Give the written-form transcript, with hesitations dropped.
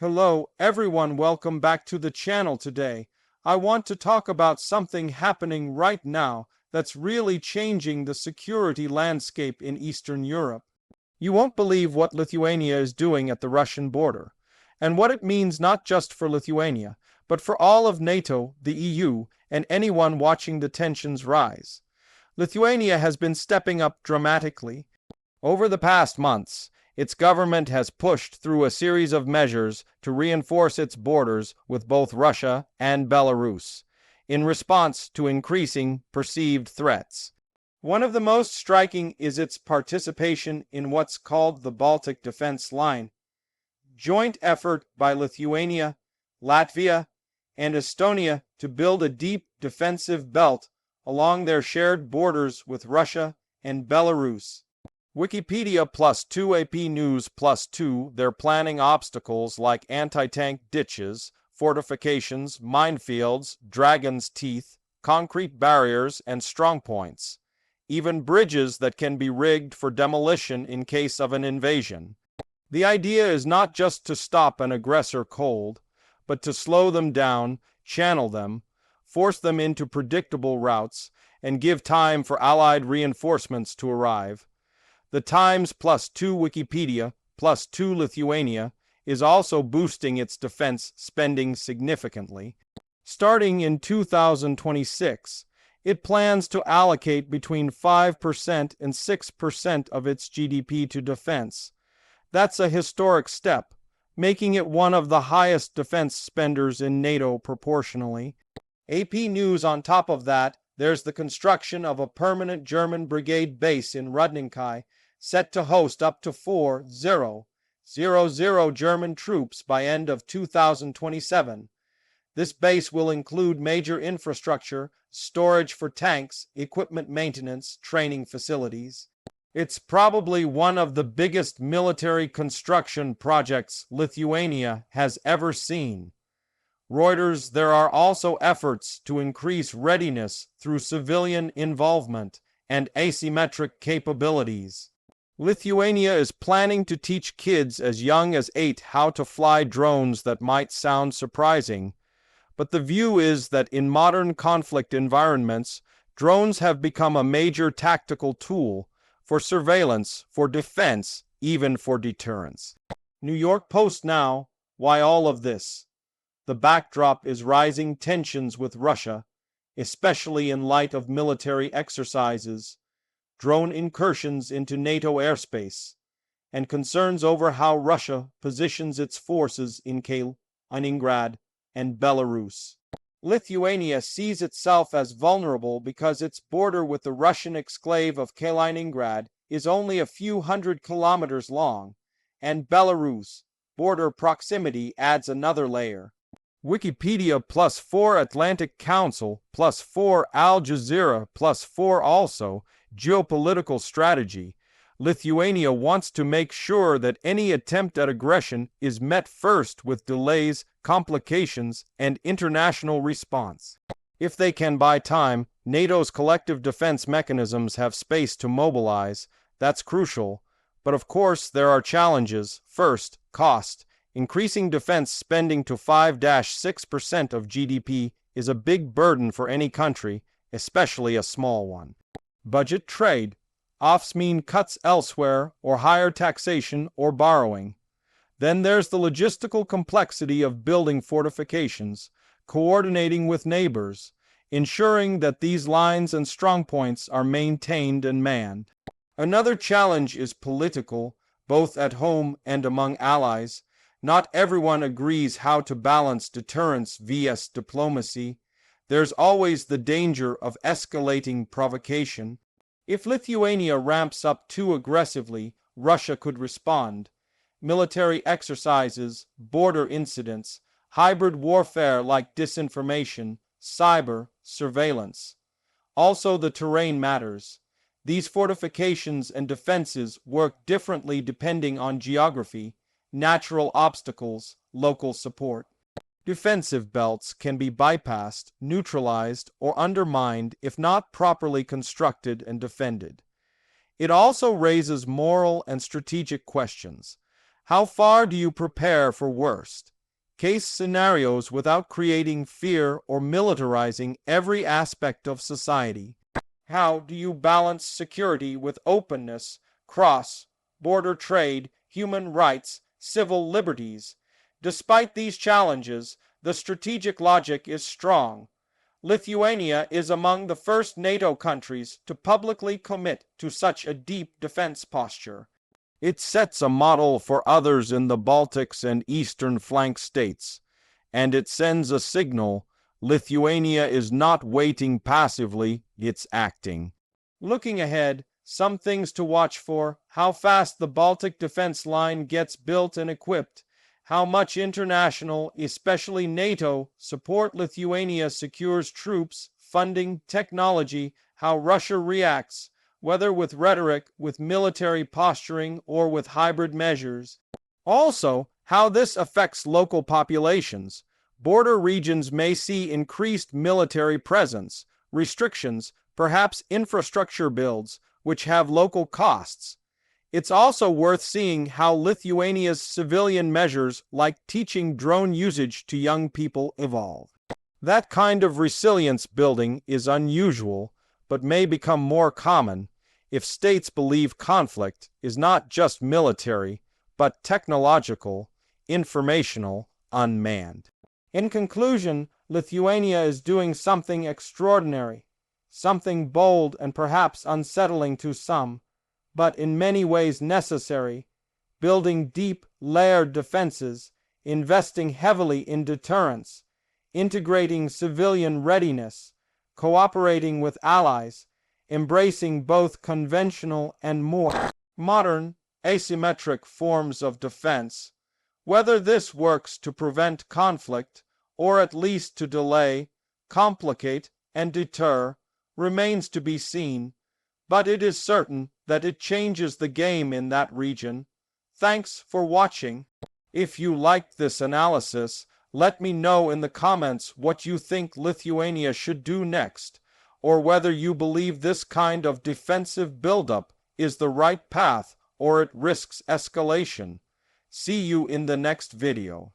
Hello everyone, welcome back to the channel today. I want to talk about something happening right now that's really changing the security landscape in Eastern Europe. You won't believe what Lithuania is doing at the Russian border, and what it means not just for Lithuania, but for all of NATO, the EU, and anyone watching the tensions rise. Lithuania has been stepping up dramatically. Over the past months, its government has pushed through a series of measures to reinforce its borders with both Russia and Belarus, in response to increasing perceived threats. One of the most striking is its participation in what's called the Baltic Defence Line, joint effort by Lithuania, Latvia, and Estonia to build a deep defensive belt along their shared borders with Russia and Belarus. Wikipedia +2 AP News +2 they're planning obstacles like anti-tank ditches, fortifications, minefields, dragon's teeth, concrete barriers, and strongpoints. Even bridges that can be rigged for demolition in case of an invasion. The idea is not just to stop an aggressor cold, but to slow them down, channel them, force them into predictable routes, and give time for Allied reinforcements to arrive. The Times +2 Wikipedia +2 Lithuania is also boosting its defense spending significantly. Starting in 2026, it plans to allocate between 5% and 6% of its GDP to defense. That's a historic step, making it one of the highest defense spenders in NATO proportionally. AP News on top of that, there's the construction of a permanent German brigade base in Rudninkai, set to host up to 4,000 German troops by end of 2027. This base will include major infrastructure, storage for tanks, equipment maintenance, training facilities. It's probably one of the biggest military construction projects Lithuania has ever seen. Reuters, there are also efforts to increase readiness through civilian involvement and asymmetric capabilities. Lithuania is planning to teach kids as young as 8 how to fly drones. That might sound surprising, but the view is that in modern conflict environments, drones have become a major tactical tool for surveillance, for defense, even for deterrence. New York Post now, why all of this? The backdrop is rising tensions with Russia, especially in light of military exercises, drone incursions into NATO airspace, and concerns over how Russia positions its forces in Kaliningrad and Belarus. Lithuania sees itself as vulnerable because its border with the Russian exclave of Kaliningrad is only a few hundred kilometers long, and Belarus' border proximity adds another layer. Wikipedia +4 Atlantic Council +4 Al Jazeera +4 also Geopolitical strategy. Lithuania wants to make sure that any attempt at aggression is met first with delays, complications, and international response. If they can buy time, NATO's collective defense mechanisms have space to mobilize. That's crucial. But of course, there are challenges. First, cost. Increasing defense spending to 5-6% of GDP is a big burden for any country, especially a small one. Budget trade. Offs mean cuts elsewhere or higher taxation or borrowing. Then there's the logistical complexity of building fortifications, coordinating with neighbors, ensuring that these lines and strongpoints are maintained and manned. Another challenge is political, both at home and among allies. Not everyone agrees how to balance deterrence vs diplomacy. There's always the danger of escalating provocation. If Lithuania ramps up too aggressively, Russia could respond. Military exercises, border incidents, hybrid warfare like disinformation, cyber, surveillance. Also, the terrain matters. These fortifications and defenses work differently depending on geography, natural obstacles, local support. Defensive belts can be bypassed, neutralized, or undermined if not properly constructed and defended. It also raises moral and strategic questions. How far do you prepare for worst case scenarios without creating fear or militarizing every aspect of society? How do you balance security with openness, cross-border trade, human rights, civil liberties? Despite these challenges, the strategic logic is strong. Lithuania is among the first NATO countries to publicly commit to such a deep defense posture. It sets a model for others in the Baltics and eastern flank states, and it sends a signal: Lithuania is not waiting passively, it's acting. Looking ahead, some things to watch for: how fast the Baltic Defence Line gets built and equipped, how much international, especially NATO, support Lithuania secures troops, funding, technology, how Russia reacts, whether with rhetoric, with military posturing, or with hybrid measures. Also, how this affects local populations. Border regions may see increased military presence, restrictions, perhaps infrastructure builds, which have local costs. It's also worth seeing how Lithuania's civilian measures, like teaching drone usage to young people, evolve. That kind of resilience building is unusual, but may become more common if states believe conflict is not just military, but technological, informational, unmanned. In conclusion, Lithuania is doing something extraordinary, something bold and perhaps unsettling to some, but in many ways necessary, building deep, layered defenses, investing heavily in deterrence, integrating civilian readiness, cooperating with allies, embracing both conventional and more modern, asymmetric forms of defense. Whether this works to prevent conflict, or at least to delay, complicate, and deter, remains to be seen, but it is certain that it changes the game in that region. Thanks for watching. If you liked this analysis, let me know in the comments what you think Lithuania should do next, or whether you believe this kind of defensive buildup is the right path or it risks escalation. See you in the next video.